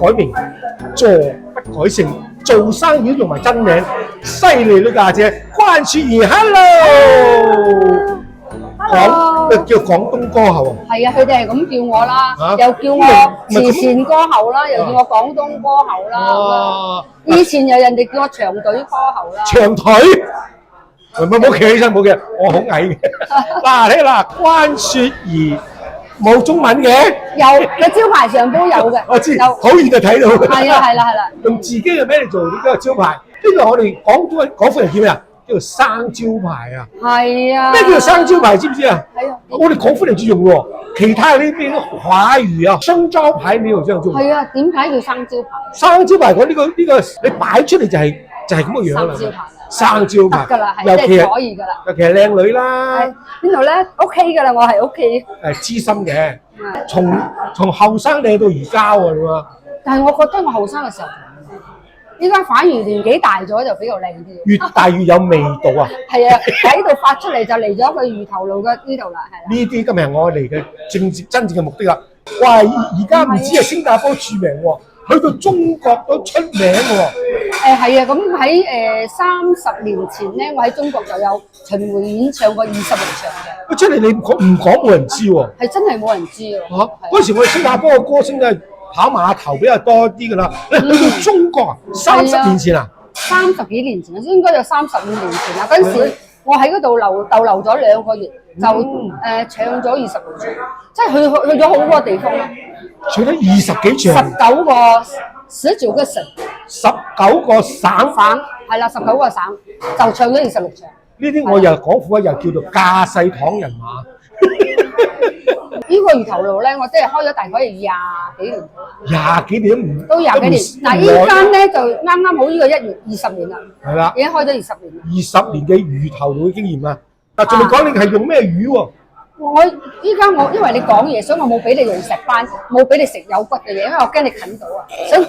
改名，坐不改姓，做生意用埋真名，犀利呢家姐關雪兒 ，hello。叫廣東歌后啊！係啊，佢哋係咁叫我啦，又叫我慈善歌后啦，又叫我廣東歌后啦。以前有人哋叫我長腿歌后啦。長腿，冇企起身冇嘅，我好矮嘅。嗱你嗱，關雪兒冇中文嘅，有個招牌上都有嘅。我知，好遠就睇到。係啊，係啦，係啦。用自己嘅名嚟做呢個招牌，呢個我哋廣府人叫咩啊？叫做生招牌啊！係啊！咩叫做生招牌？知唔知啊？係啊！我哋廣府人最用喎，其他呢邊華語啊，生招牌沒有這樣做。係啊，點解叫生招牌？生招牌講呢個你擺出嚟就係咁嘅樣啦。生招牌，生招牌得㗎啦，尤其係可以㗎啦。尤其係靚女啦。邊度咧？OK 㗎啦，我係 OK。資深嘅，從後生靚到而家喎。但係我覺得我後生嘅時候。依家反而年紀大咗就比較靚啲，越大越有味道啊！係啊，喺度發出嚟就嚟咗個魚頭路嘅呢度啦，係啦。呢啲今日係我嚟嘅真正嘅目的啦。哇！而家唔止係新加坡著名喎，去到中國都出名喎。係啊，咁喺30年前咧，我喺中國就有巡迴演唱過26場嘅。出嚟你唔講冇人知喎。係真係冇人知啊！嗰時我哋新加坡嘅歌星咧。跑碼頭比較多啲㗎啦，去到中國30年前啊，30幾年前，應該有35年前啦。嗰陣時我喺嗰度逗留咗2個月，就唱咗26場，即係去咗好多地方啦。唱咗20幾場，19個省，19個省係啦，19個省就唱咗26場。呢啲我又廣府又叫做架勢堂人馬。呢個魚頭路咧，我真係開咗大概係20幾年。20幾年都20幾年。嗱，呢間咧就啱啱好呢個1月20年啦。係啦，已經開咗20年。20年嘅魚頭路嘅經驗啦。但仲未講你係用咩魚喎？因為你講嘢，所以我冇俾你用石斑，冇俾你食有骨嘅嘢，因為我驚你啃到啊。所以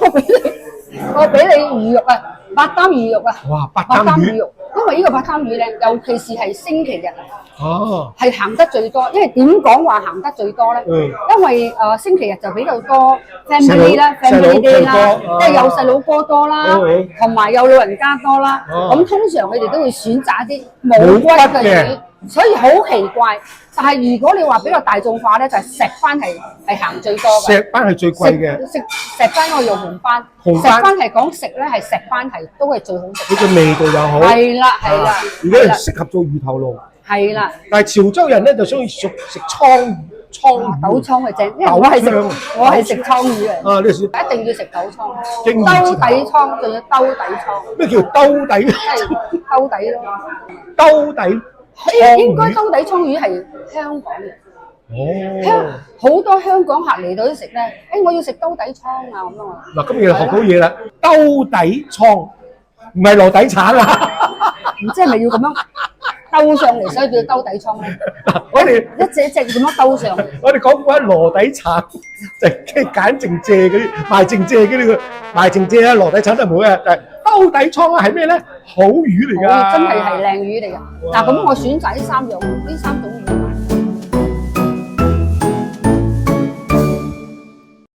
我俾你魚肉啊，白擔魚肉啊。哇，白擔魚肉！因為呢個白擔魚咧，尤其是係星期日啊，係行得最多。因為點講話行得最多咧？因為星期日就比較多 family 啦 ，family day 啦，即係有細佬哥多啦，同埋有老人家多啦。咁通常佢哋都會選擇一啲冇骨嘅魚，所以好奇怪。但係如果你話比較大眾化咧，就係石斑係行最多嘅。石斑係最貴嘅。食石斑我用紅斑，石斑係講食咧係石斑係都係最好食。佢嘅味道又好。係啦係啦。如果係適合做魚頭路。係啦。但係潮州人咧就中意食倉魚。斗倉係正，因為我係食倉魚嘅。啊，呢個一定要食斗倉。兜底倉仲要兜底倉。咩叫兜底？即係兜底咯。兜底。應該兜底倉魚係香港嘅。好多香港客嚟到都食咧，我要食兜底倉啊咁啊！嗱，今日學到嘢啦，兜底倉唔係羅底橙啊！唔知係咪要咁樣兜上嚟，所以叫兜底倉咧？我哋一隻咁樣兜上嚟。我哋講過羅底橙，就係揀剩蔗嗰啲賣剩蔗嗰啲賣剩蔗啊，羅底橙都係冇嘅，但係兜底倉啊係咩咧？好魚嚟㗎，真係靚魚嚟㗎。嗱，咁我選擇呢3種魚。